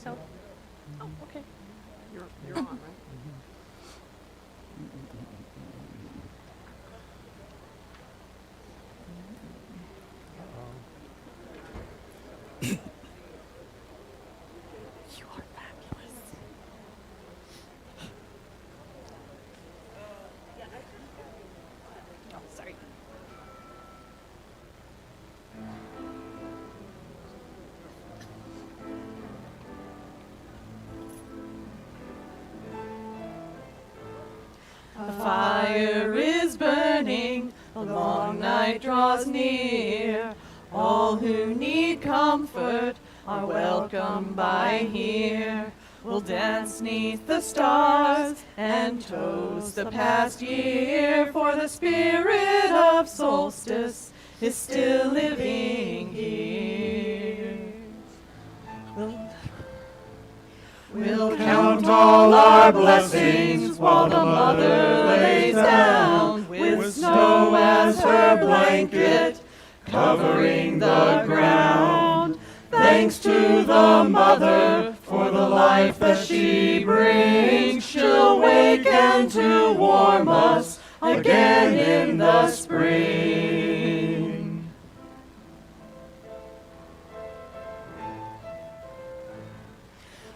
So, oh, okay. You're on, right? You are fabulous. Oh, sorry. The fire is burning, the long night draws near. All who need comfort are welcome by here. We'll dance 'neath the stars and toast the past year, for the spirit of solstice is still living here. We'll count all our blessings while the mother lays down, with snow as her blanket covering the ground. Thanks to the mother for the life that she brings. She'll waken to warm us again in the spring.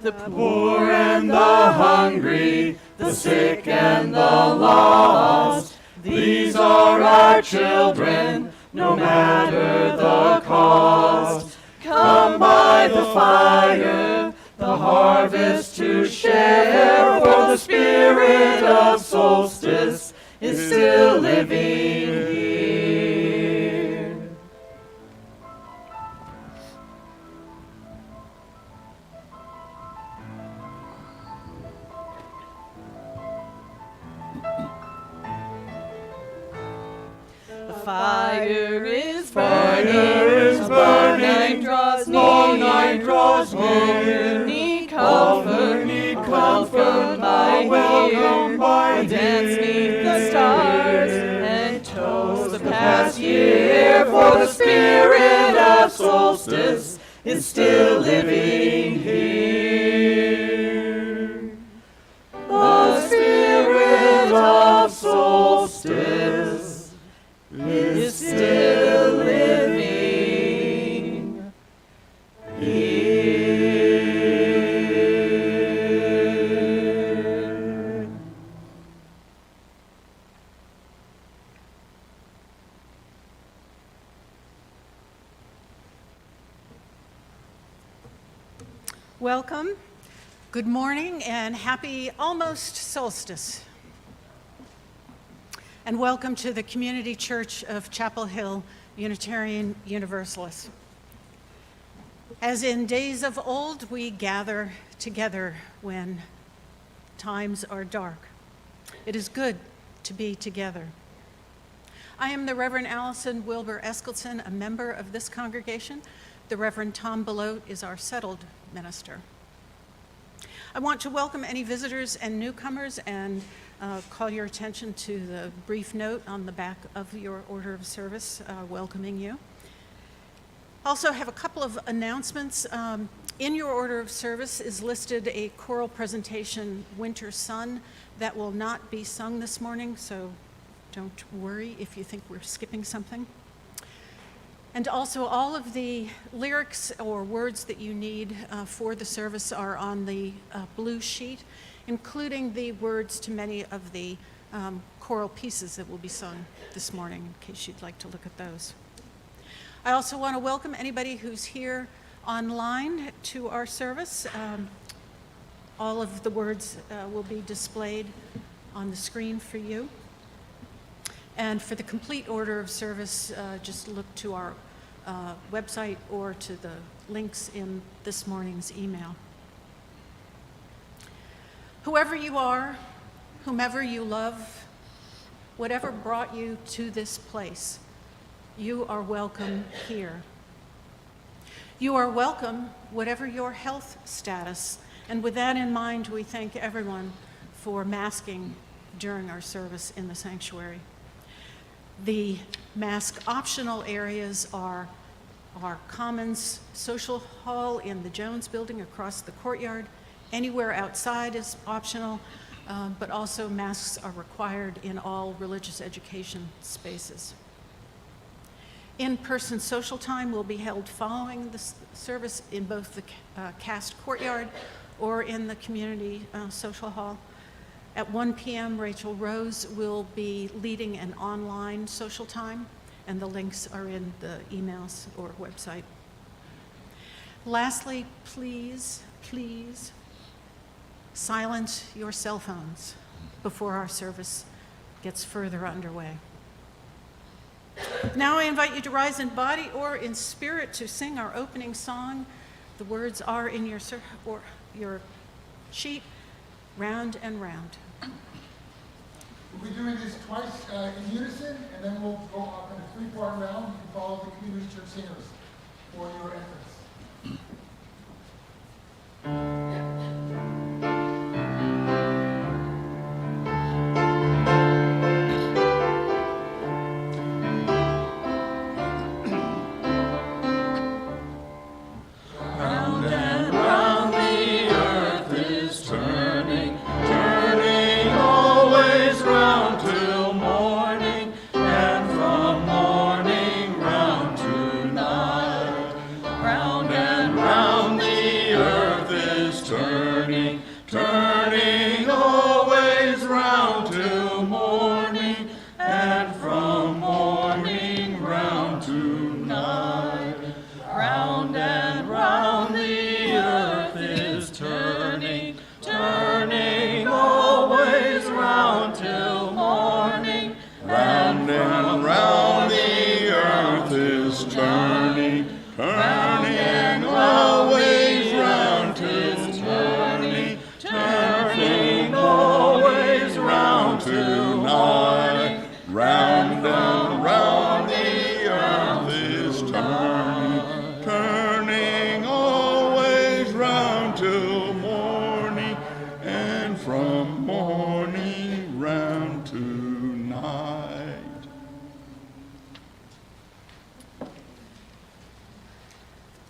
The poor and the hungry, the sick and the lost, these are our children, no matter the cost. Come by the fire, the harvest to share, for the spirit of solstice is still living here. The fire is burning, the long night draws near. Need comfort by here. We dance 'neath the stars and toast the past year, for the spirit of solstice is still living here. The spirit of solstice is still living here. Welcome. Good morning and happy almost solstice. And welcome to the Community Church of Chapel Hill Unitarian Universalist. As in days of old, we gather together when times are dark. It is good to be together. I am the Reverend Alison Wilbur Eskildsen, a member of this congregation. The Reverend Tom Belote is our settled minister. I want to welcome any visitors and newcomers and call your attention to the brief note on the back of your order of service welcoming you. Also have a couple of announcements. In your order of service is listed a choral presentation, Winter Sun, that will not be sung this morning, so don't worry if you think we're skipping something. And also all of the lyrics or words that you need for the service are on the blue sheet, including the words to many of the choral pieces that will be sung this morning, in case you'd like to look at those. I also want to welcome anybody who's here online to our service. All of the words will be displayed on the screen for you. And for the complete order of service, just look to our website or to the links in this morning's email. Whoever you are, whomever you love, whatever brought you to this place, you are welcome here. You are welcome, whatever your health status. And with that in mind, we thank everyone for masking during our service in the sanctuary. The mask optional areas are our Commons Social Hall in the Jones Building across the courtyard. Anywhere outside is optional, but also masks are required in all religious education spaces. In-person social time will be held following the service in both the cast courtyard or in the community social hall. At 1 p.m., Rachel Rose will be leading an online social time, and the links are in the emails or website. Lastly, please silence your cell phones before our service gets further underway. Now I invite you to rise in body or in spirit to sing our opening song. The words are in your sheet, Round and Round. We'll be doing this twice in unison, and then we'll go up in a three-part round. You can follow the community church singers for your entrance.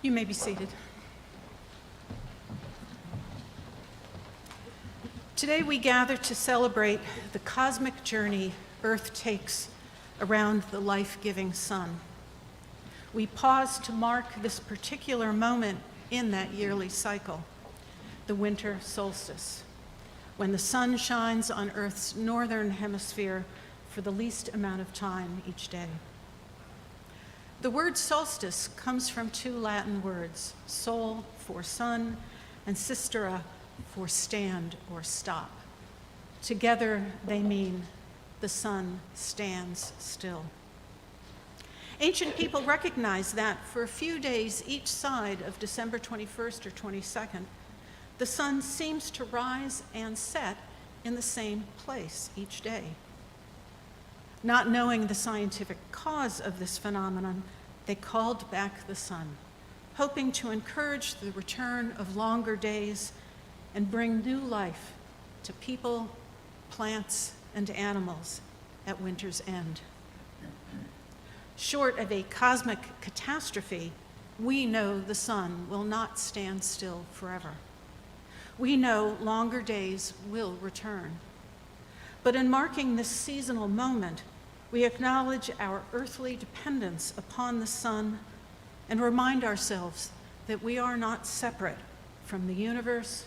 You may be seated. Today we gather to celebrate the cosmic journey Earth takes around the life-giving sun. We pause to mark this particular moment in that yearly cycle, the winter solstice, when the sun shines on Earth's northern hemisphere for the least amount of time each day. The word solstice comes from two Latin words, sol for sun and sistera for stand or stop. Together they mean the sun stands still. Ancient people recognized that for a few days each side of December 21st or 22nd, the sun seems to rise and set in the same place each day. Not knowing the scientific cause of this phenomenon, they called back the sun, hoping to encourage the return of longer days and bring new life to people, plants, and animals at winter's end. Short of a cosmic catastrophe, we know the sun will not stand still forever. We know longer days will return. But in marking this seasonal moment, we acknowledge our earthly dependence upon the sun and remind ourselves that we are not separate from the universe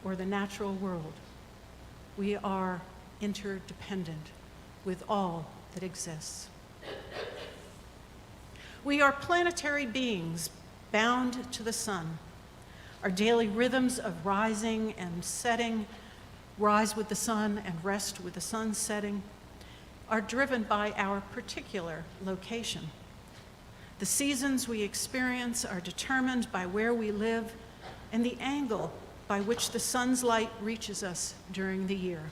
or the natural world. We are interdependent with all that exists. We are planetary beings bound to the sun. Our daily rhythms of rising and setting, rise with the sun and rest with the sun setting, are driven by our particular location. The seasons we experience are determined by where we live and the angle by which the sun's light reaches us during the year.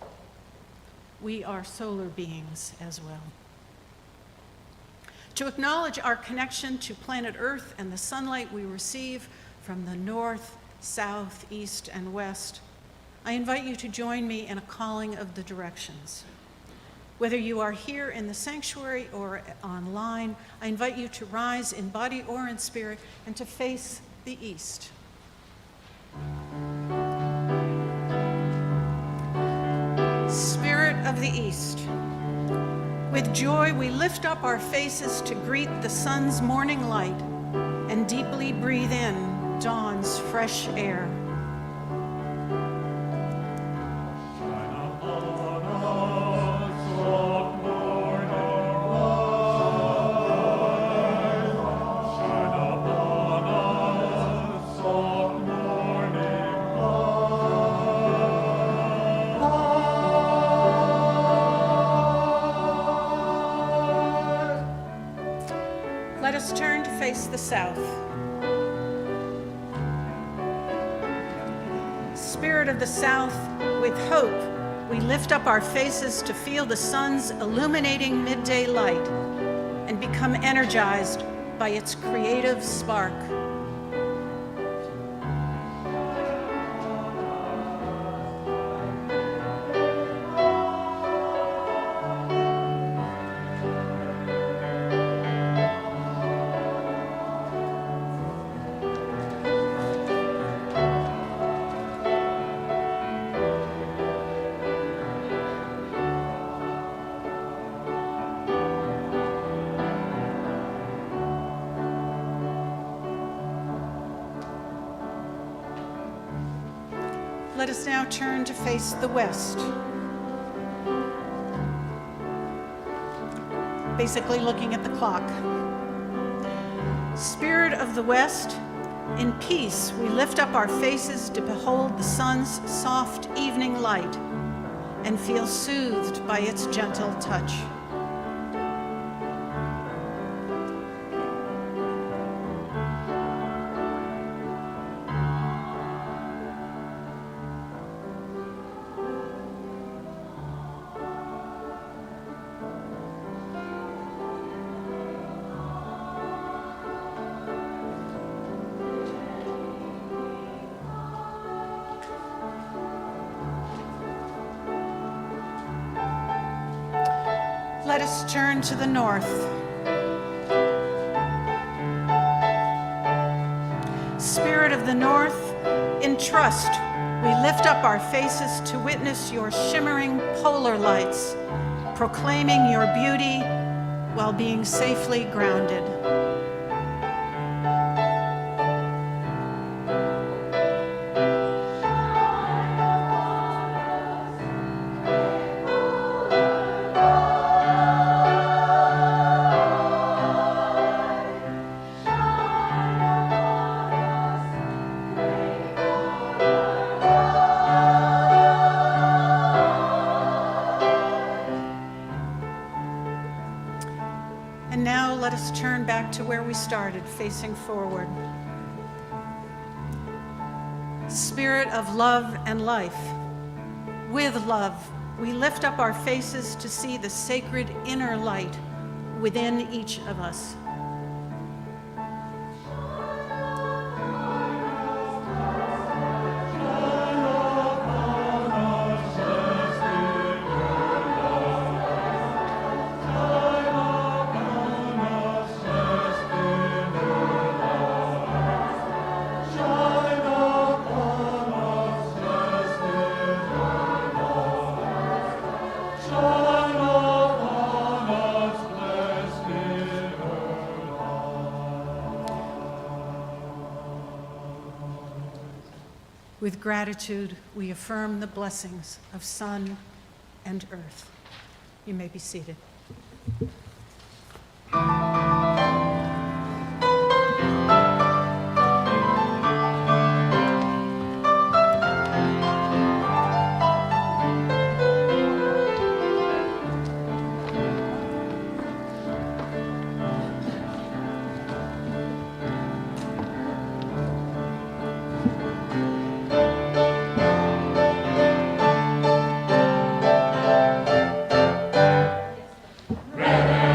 We are solar beings as well. To acknowledge our connection to planet Earth and the sunlight we receive from the north, south, east, and west, I invite you to join me in a calling of the directions. Whether you are here in the sanctuary or online, I invite you to rise in body or in spirit and to face the east. Spirit of the east, with joy we lift up our faces to greet the sun's morning light and deeply breathe in dawn's fresh air. Let us turn to face the south. Spirit of the south, with hope, we lift up our faces to feel the sun's illuminating midday light and become energized by its creative spark. Let us now turn to face the west. Basically looking at the clock. Spirit of the west, in peace we lift up our faces to behold the sun's soft evening light and feel soothed by its gentle touch. Let us turn to the north. Spirit of the north, in trust, we lift up our faces to witness your shimmering polar lights, proclaiming your beauty while being safely grounded. And now let us turn back to where we started, facing forward. Spirit of love and life, with love, we lift up our faces to see the sacred inner light within each of us. With gratitude, we affirm the blessings of sun and earth. You may be seated. Reverend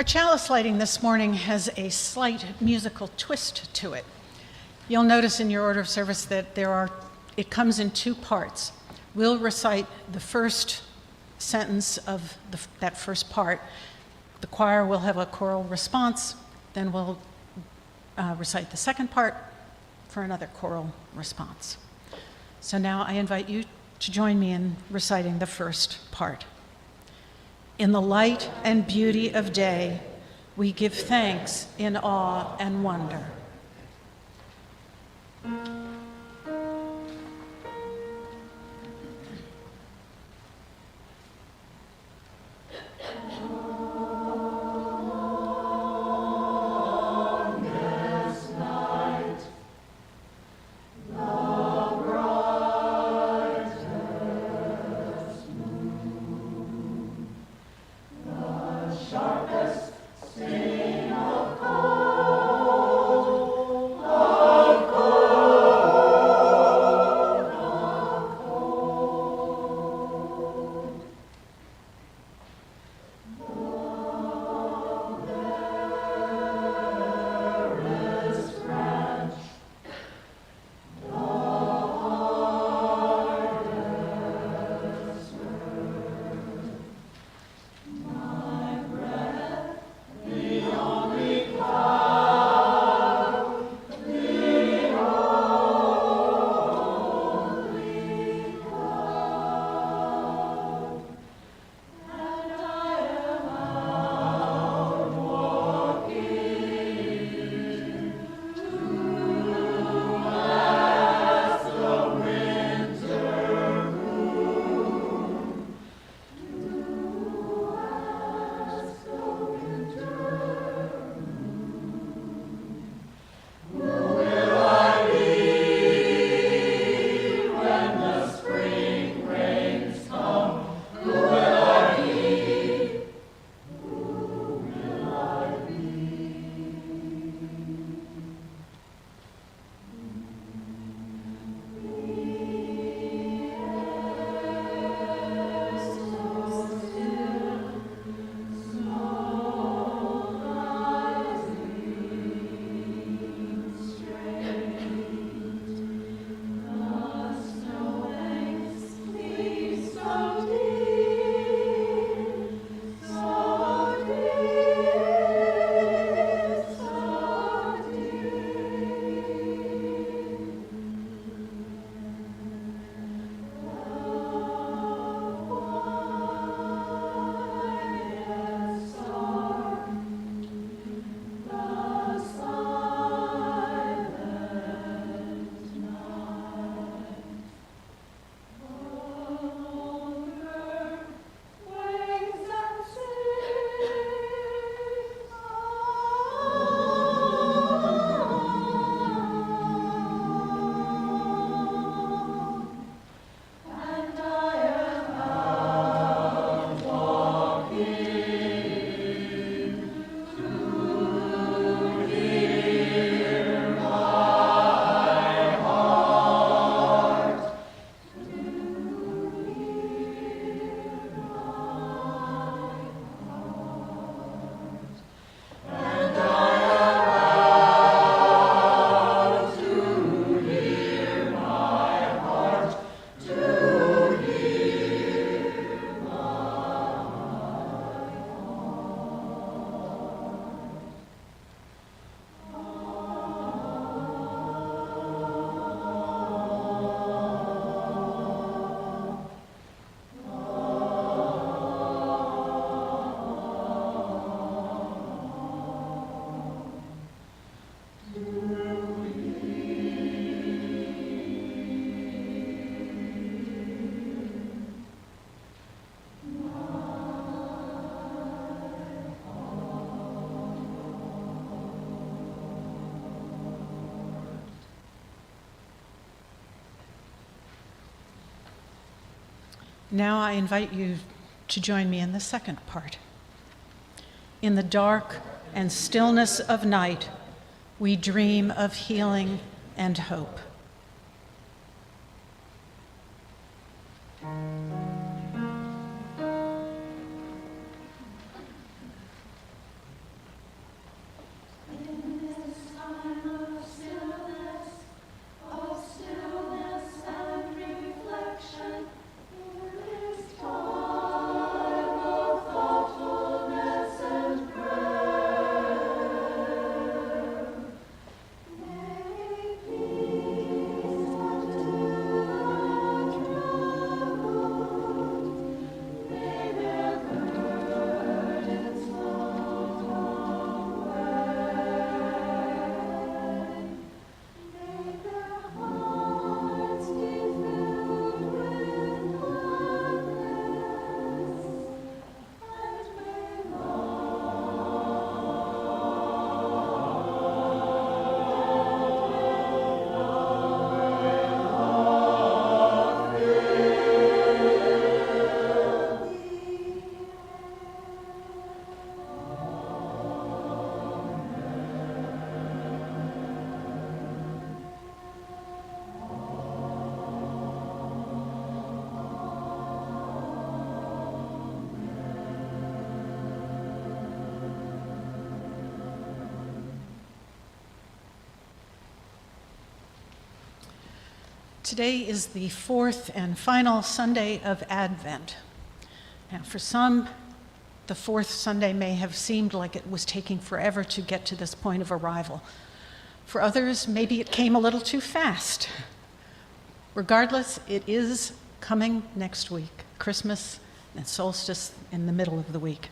Our chalice lighting this morning has a slight musical twist to it. You'll notice in your order of service that it comes in two parts. We'll recite the first sentence of that first part. The choir will have a choral response, then we'll recite the second part for another choral response. So now I invite you to join me in reciting the first part. In the light and beauty of day, we give thanks in awe and wonder. Now I invite you to join me in the second part. In the dark and stillness of night, we dream of healing and hope. Today is the fourth and final Sunday of Advent. Now, for some, the fourth Sunday may have seemed like it was taking forever to get to this point of arrival. For others, maybe it came a little too fast. Regardless, it is coming next week, Christmas and solstice in the middle of the week.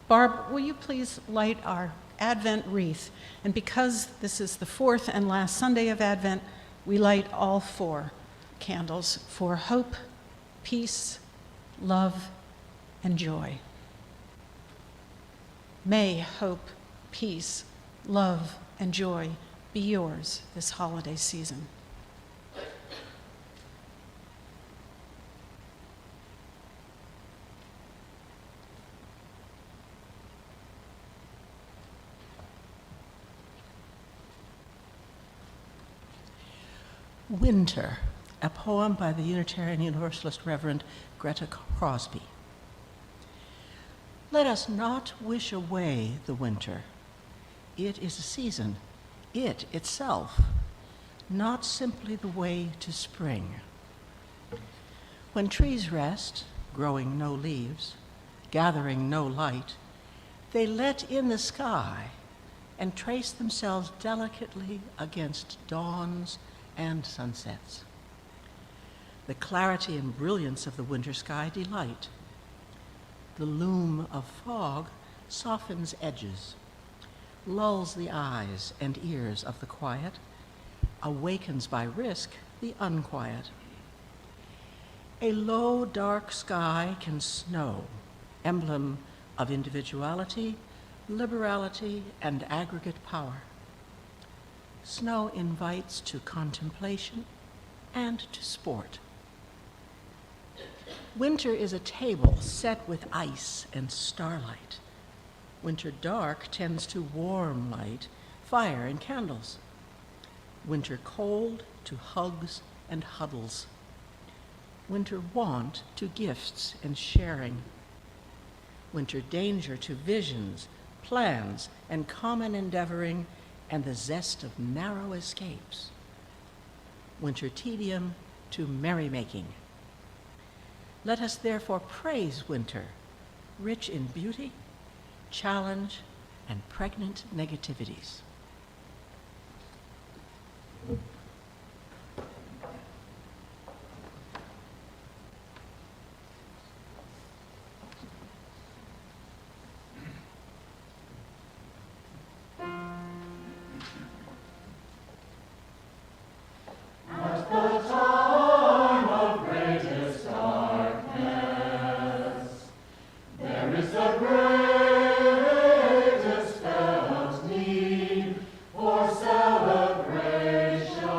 Barb, will you please light our Advent wreath? And because this is the fourth and last Sunday of Advent, we light all 4 candles for hope, peace, love, and joy. May hope, peace, love, and joy be yours this holiday season. Winter, a poem by the Unitarian Universalist Reverend Greta Crosby. Let us not wish away the winter. It is a season, it itself, not simply the way to spring. When trees rest, growing no leaves, gathering no light, they let in the sky and trace themselves delicately against dawns and sunsets. The clarity and brilliance of the winter sky delight. The loom of fog softens edges, lulls the eyes and ears of the quiet, awakens by risk the unquiet. A low, dark sky can snow, emblem of individuality, liberality, and aggregate power. Snow invites to contemplation and to sport. Winter is a table set with ice and starlight. Winter dark tends to warm light, fire, and candles. Winter cold to hugs and huddles. Winter want to gifts and sharing. Winter danger to visions, plans, and common endeavoring, and the zest of narrow escapes. Winter tedium to merrymaking. Let us therefore praise winter, rich in beauty, challenge, and pregnant negativities. Celebration.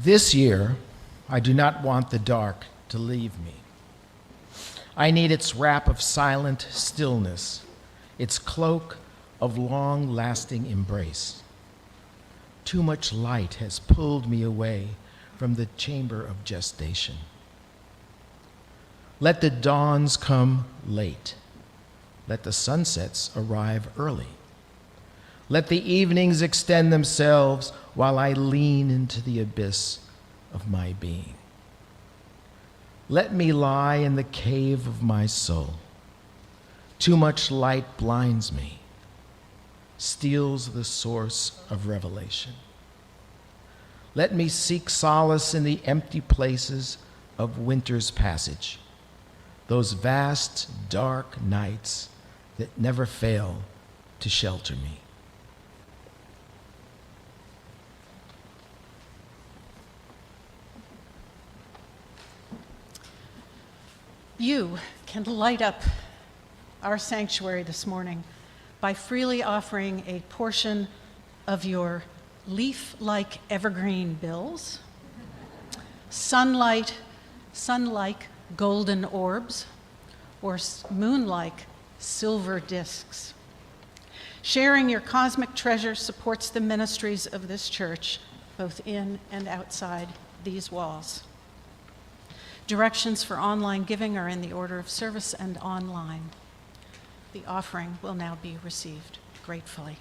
This year, I do not want the dark to leave me. I need its wrap of silent stillness, its cloak of long-lasting embrace. Too much light has pulled me away from the chamber of gestation. Let the dawns come late. Let the sunsets arrive early. Let the evenings extend themselves while I lean into the abyss of my being. Let me lie in the cave of my soul. Too much light blinds me, steals the source of revelation. Let me seek solace in the empty places of winter's passage, those vast, dark nights that never fail to shelter me. You can light up our sanctuary this morning by freely offering a portion of your leaf-like evergreen bills, sunlike golden orbs, or moon-like silver discs. Sharing your cosmic treasure supports the ministries of this church, both in and outside these walls. Directions for online giving are in the order of service and online. The offering will now be received gratefully.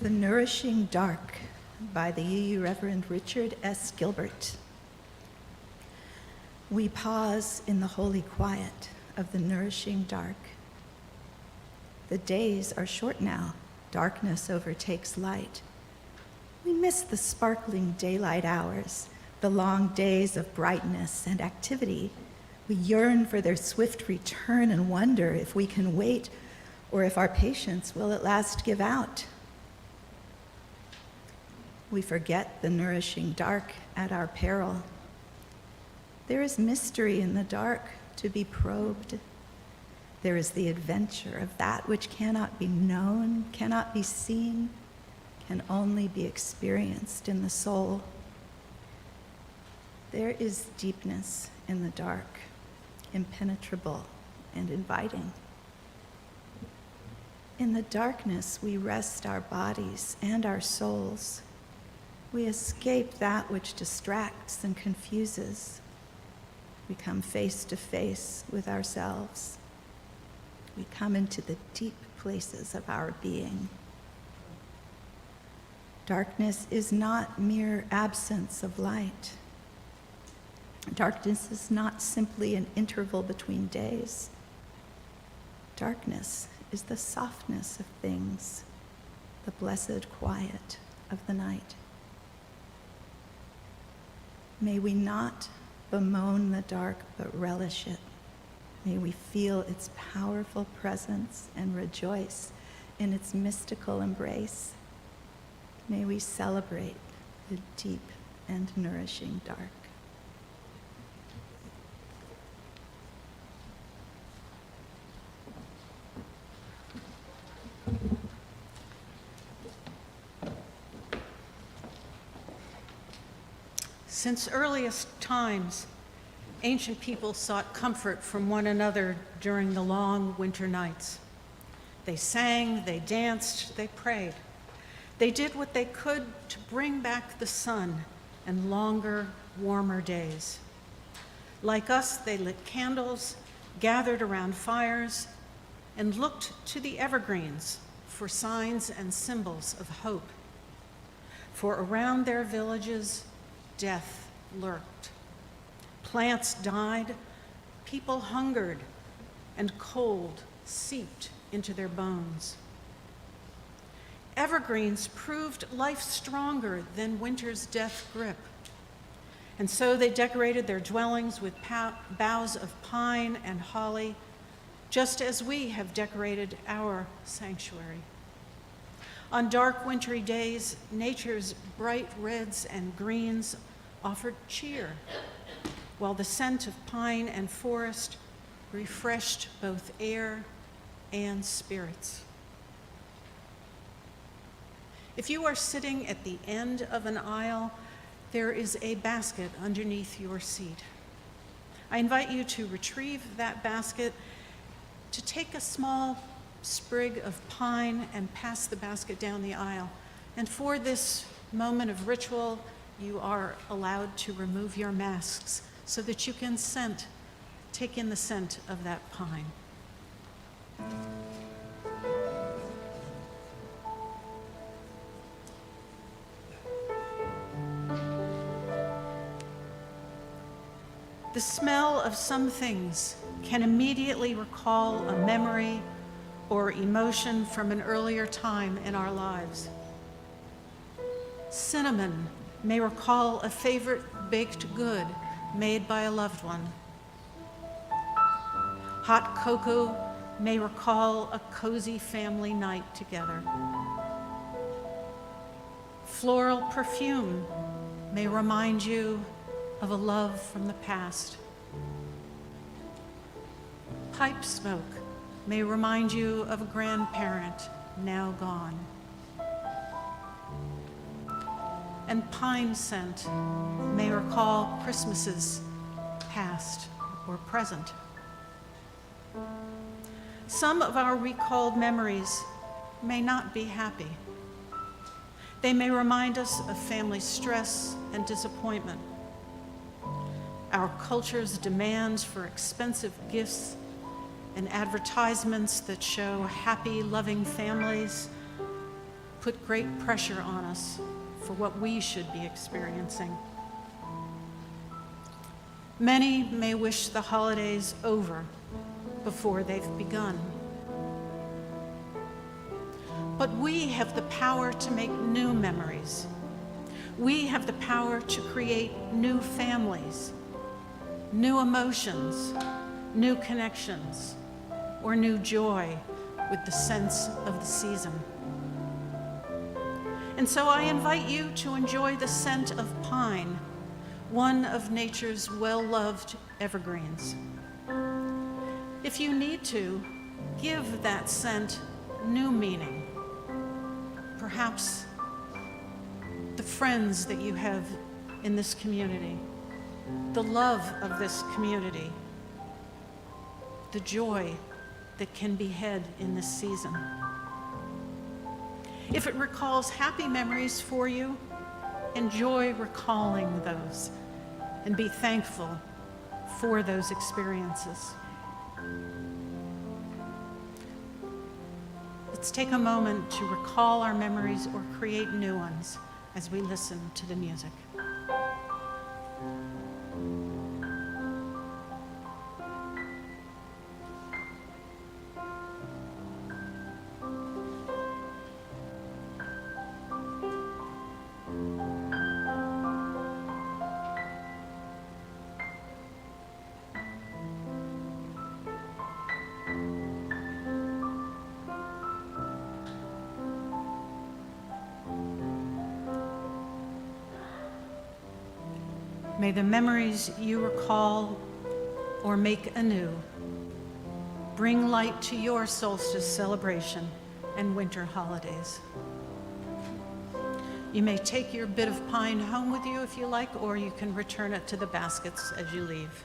The Nourishing Dark by the Reverend Richard S. Gilbert. We pause in the holy quiet of the nourishing dark. The days are short now, darkness overtakes light. We miss the sparkling daylight hours, the long days of brightness and activity. We yearn for their swift return and wonder if we can wait or if our patience will at last give out. We forget the nourishing dark at our peril. There is mystery in the dark to be probed. There is the adventure of that which cannot be known, cannot be seen, can only be experienced in the soul. There is deepness in the dark, impenetrable and inviting. In the darkness, we rest our bodies and our souls. We escape that which distracts and confuses. We come face to face with ourselves. We come into the deep places of our being. Darkness is not mere absence of light. Darkness is not simply an interval between days. Darkness is the softness of things, the blessed quiet of the night. May we not bemoan the dark, but relish it. May we feel its powerful presence and rejoice in its mystical embrace. May we celebrate the deep and nourishing dark. Since earliest times, ancient people sought comfort from one another during the long winter nights. They sang, they danced, they prayed. They did what they could to bring back the sun and longer, warmer days. Like us, they lit candles, gathered around fires, and looked to the evergreens for signs and symbols of hope. For around their villages, death lurked. Plants died, people hungered, and cold seeped into their bones. Evergreens proved life stronger than winter's death grip. And so they decorated their dwellings with boughs of pine and holly, just as we have decorated our sanctuary. On dark wintry days, nature's bright reds and greens offered cheer, while the scent of pine and forest refreshed both air and spirits. If you are sitting at the end of an aisle, there is a basket underneath your seat. I invite you to retrieve that basket, to take a small sprig of pine and pass the basket down the aisle. And for this moment of ritual, you are allowed to remove your masks so that you can take in the scent of that pine. The smell of some things can immediately recall a memory or emotion from an earlier time in our lives. Cinnamon may recall a favorite baked good made by a loved one. Hot cocoa may recall a cozy family night together. Floral perfume may remind you of a love from the past. Pipe smoke may remind you of a grandparent now gone. And pine scent may recall Christmases past or present. Some of our recalled memories may not be happy. They may remind us of family stress and disappointment. Our culture's demands for expensive gifts and advertisements that show happy, loving families put great pressure on us for what we should be experiencing. Many may wish the holidays over before they've begun. But we have the power to make new memories. We have the power to create new families, new emotions, new connections, or new joy with the sense of the season. And so I invite you to enjoy the scent of pine, one of nature's well-loved evergreens. If you need to, give that scent new meaning. Perhaps the friends that you have in this community, the love of this community, the joy that can be had in this season. If it recalls happy memories for you, enjoy recalling those and be thankful for those experiences. Let's take a moment to recall our memories or create new ones as we listen to the music. May the memories you recall or make anew bring light to your solstice celebration and winter holidays. You may take your bit of pine home with you if you like, or you can return it to the baskets as you leave.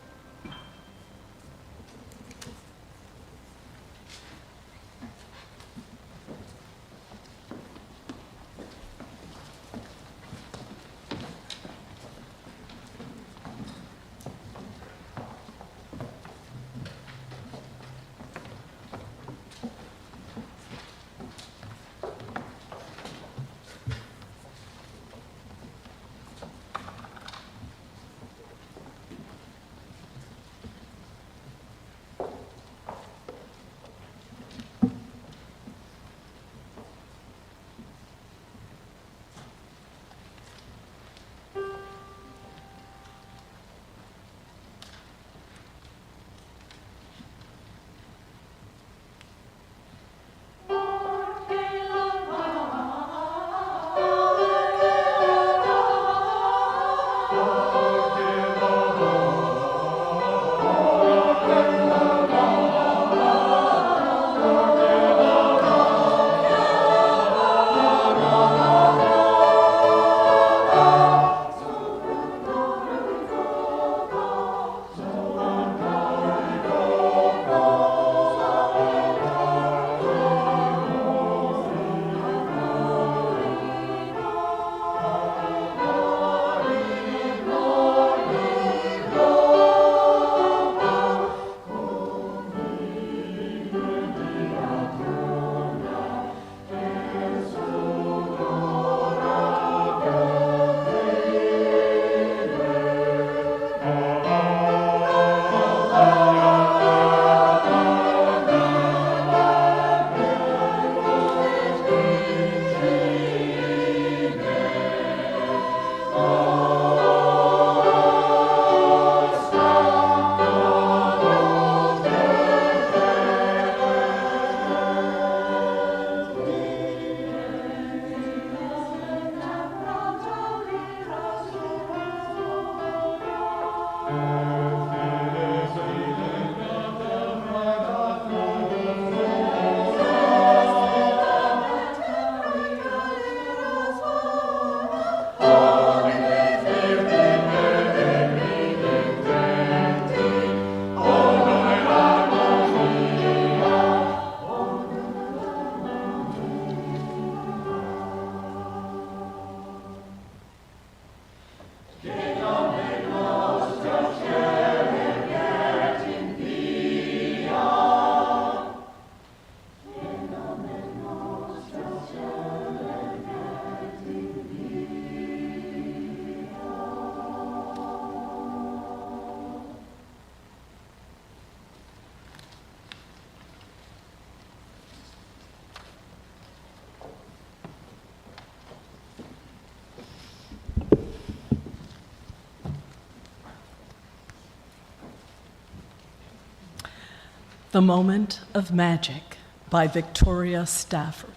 The Moment of Magic by Victoria Stafford.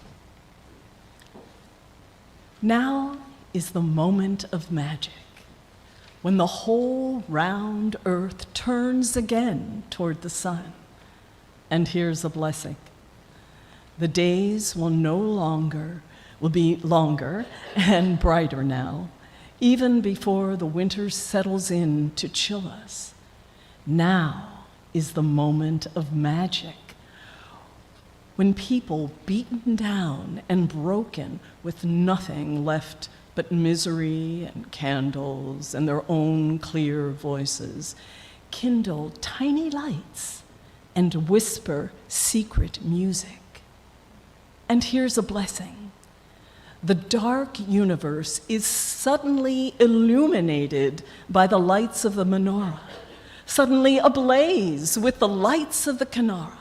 Now is the moment of magic, when the whole round earth turns again toward the sun. And here's a blessing. The days will be longer and brighter now, even before the winter settles in to chill us. Now is the moment of magic, when people beaten down and broken with nothing left but misery and candles and their own clear voices kindle tiny lights and whisper secret music. And here's a blessing. The dark universe is suddenly illuminated by the lights of the menorah, suddenly ablaze with the lights of the Kinara,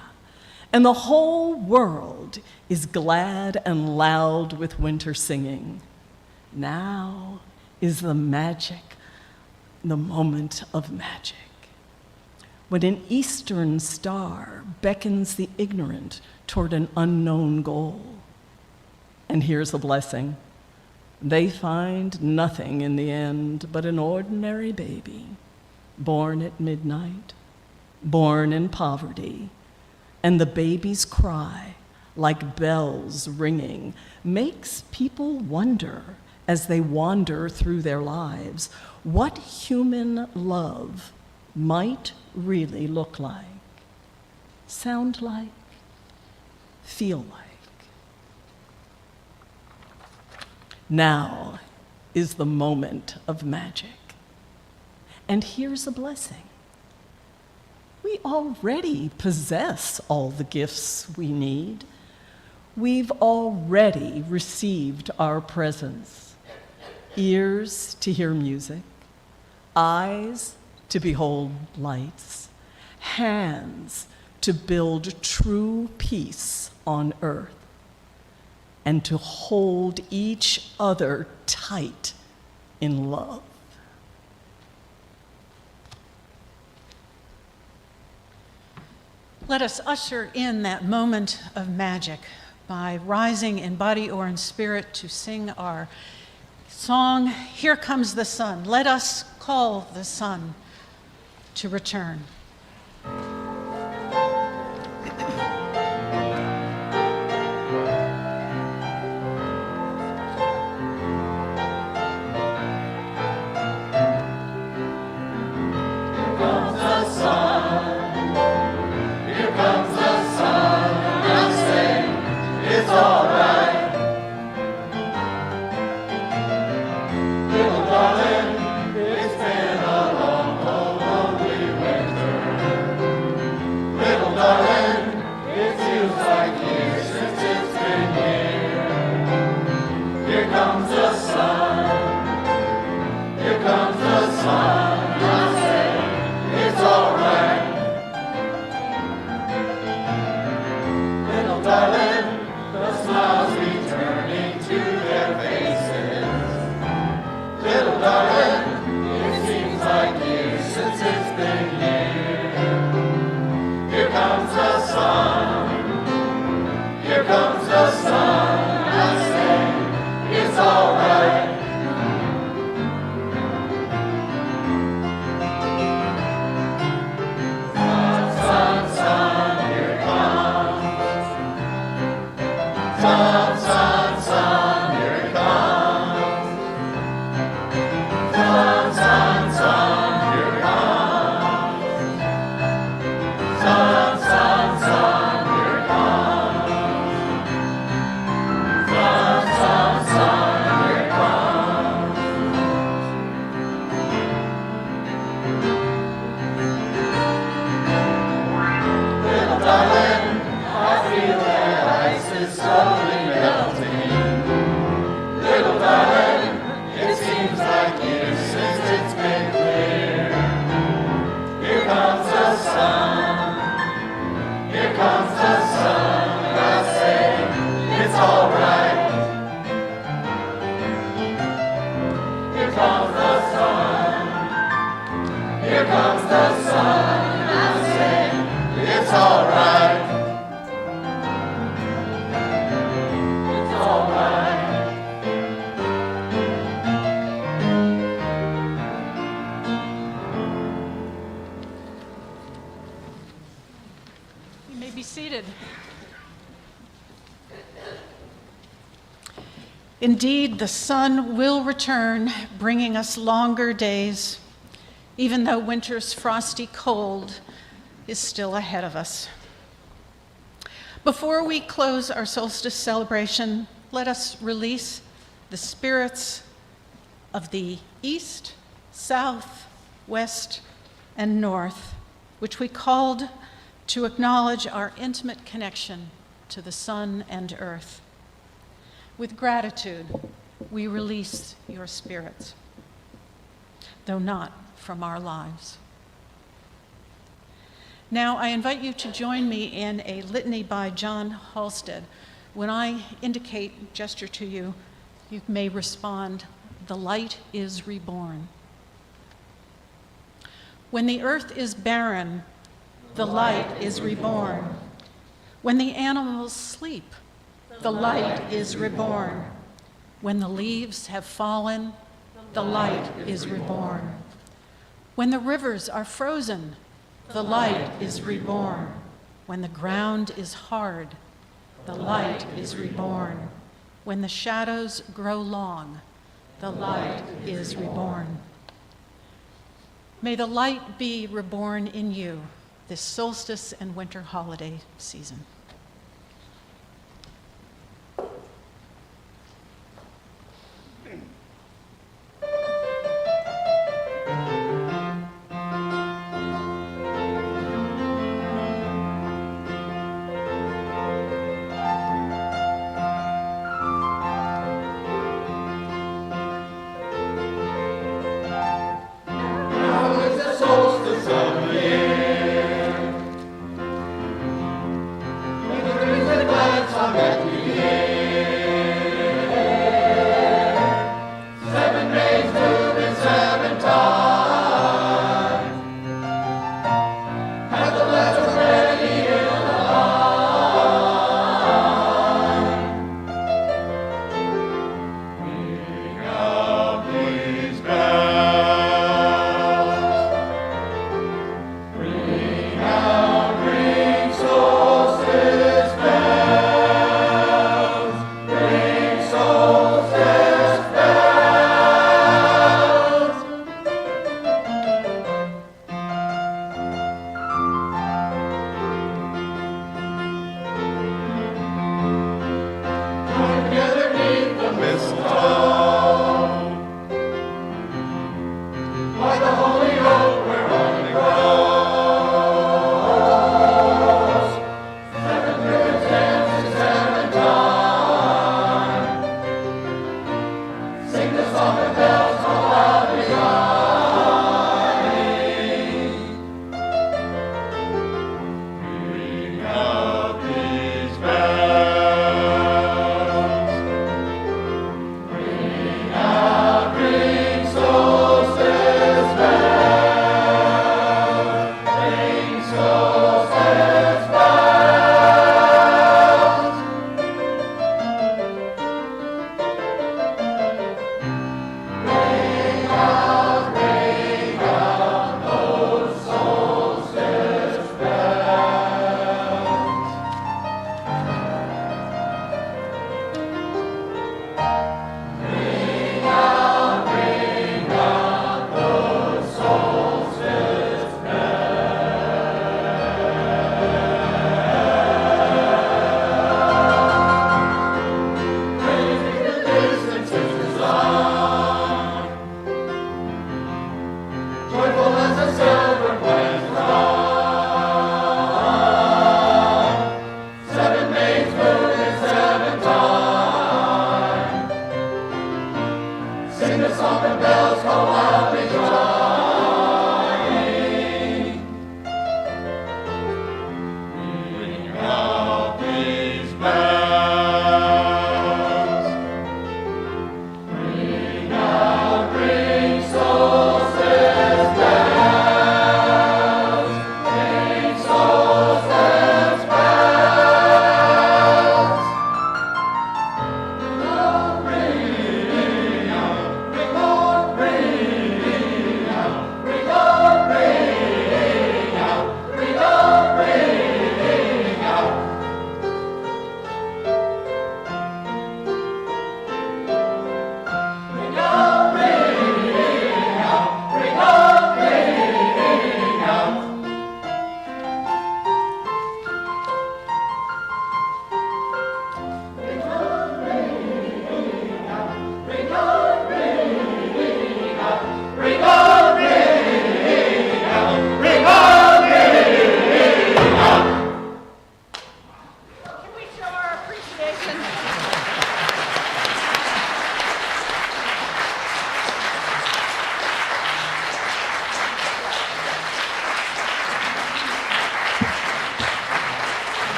and the whole world is glad and loud with winter singing. Now is the moment of magic, when an eastern star beckons the ignorant toward an unknown goal. And here's a blessing. They find nothing in the end but an ordinary baby, born at midnight, born in poverty, and the baby's cry, like bells ringing, makes people wonder as they wander through their lives what human love might really look like, sound like, feel like. Now is the moment of magic. And here's a blessing. We already possess all the gifts we need. We've already received our presents. Ears to hear music, eyes to behold lights, hands to build true peace on earth, and to hold each other tight in love. Let us usher in that moment of magic by rising in body or in spirit to sing our song, Here Comes the Sun. Let us call the sun to return. Here comes the sun, I say, it's all right. Indeed, the sun will return, bringing us longer days, even though winter's frosty cold is still ahead of us. Before we close our solstice celebration, let us release the spirits of the east, south, west, and north, which we called to acknowledge our intimate connection to the sun and earth. With gratitude, we release your spirits, though not from our lives. Now, I invite you to join me in a litany by John Halstead. When I indicate, gesture to you, you may respond, "The light is reborn." When the earth is barren, the light is reborn. When the animals sleep, the light is reborn. When the leaves have fallen, the light is reborn. When the rivers are frozen, the light is reborn. When the ground is hard, the light is reborn. When the shadows grow long, the light is reborn. May the light be reborn in you this solstice and winter holiday season.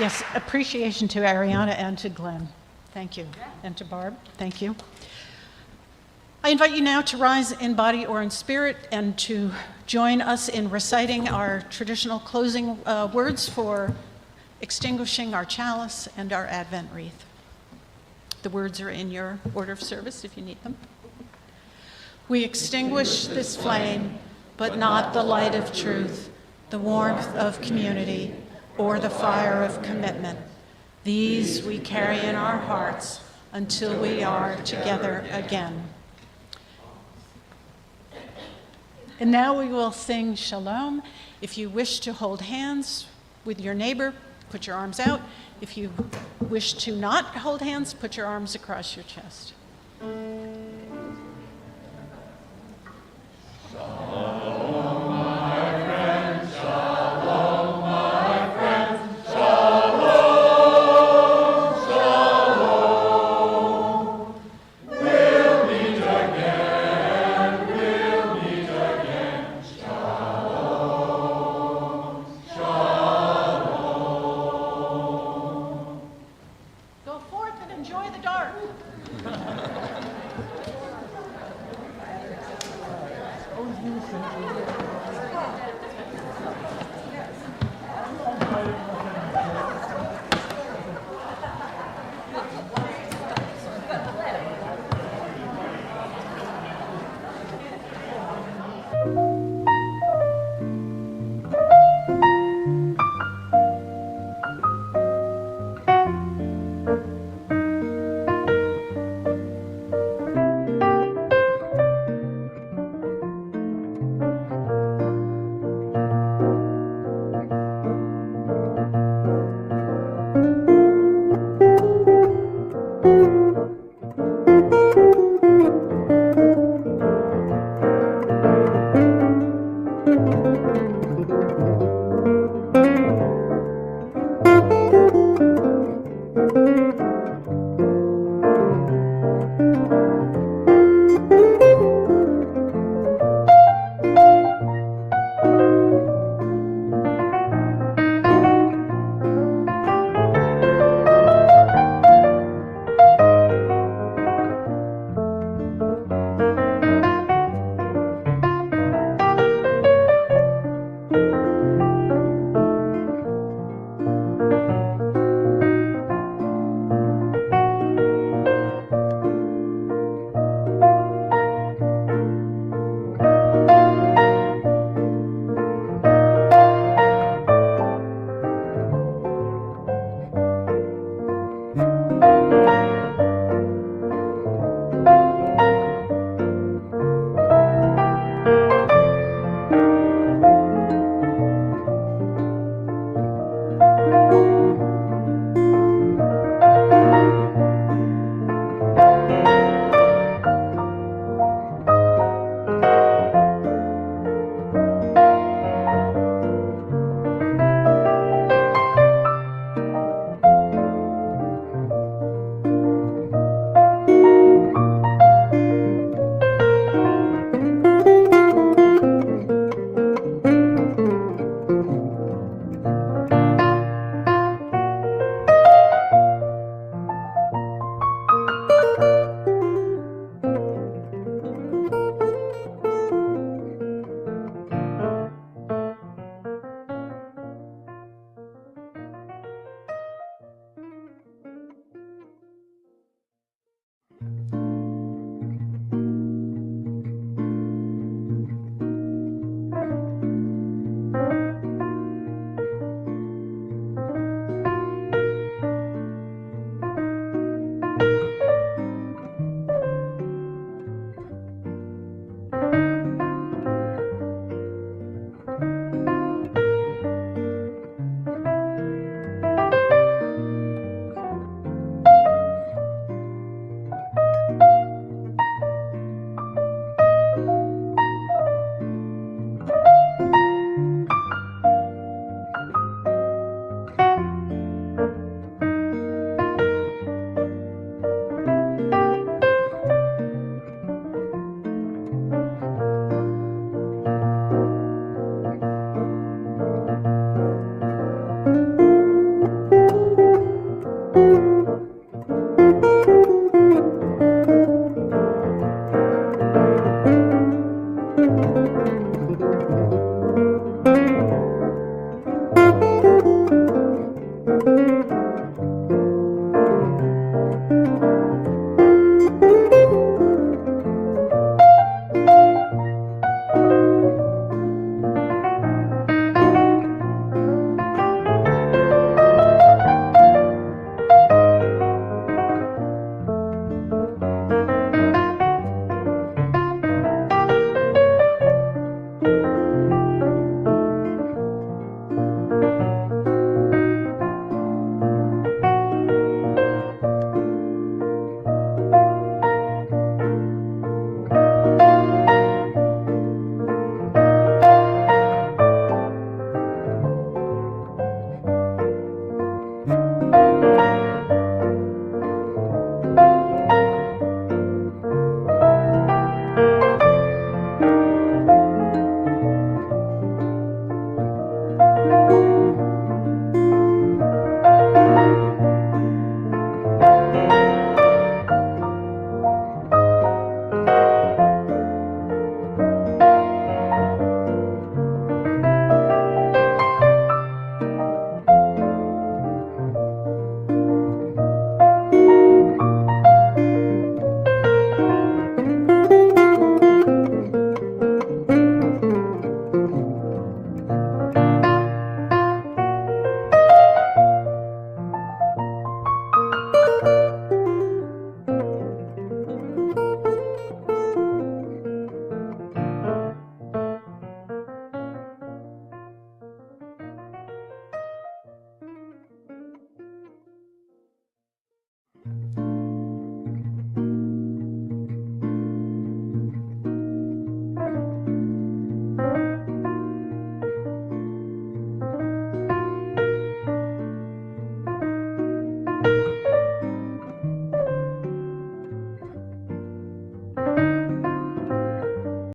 Yes, appreciation to Ariana and to Glenn. Thank you. And to Barb. Thank you. I invite you now to rise in body or in spirit and to join us in reciting our traditional closing words for extinguishing our chalice and our Advent wreath. The words are in your order of service if you need them. We extinguish this flame, but not the light of truth, the warmth of community, or the fire of commitment. These we carry in our hearts until we are together again. And now we will sing Shalom. If you wish to hold hands with your neighbor, put your arms out. If you wish to not hold hands, put your arms across your chest. Go forth and enjoy the dark.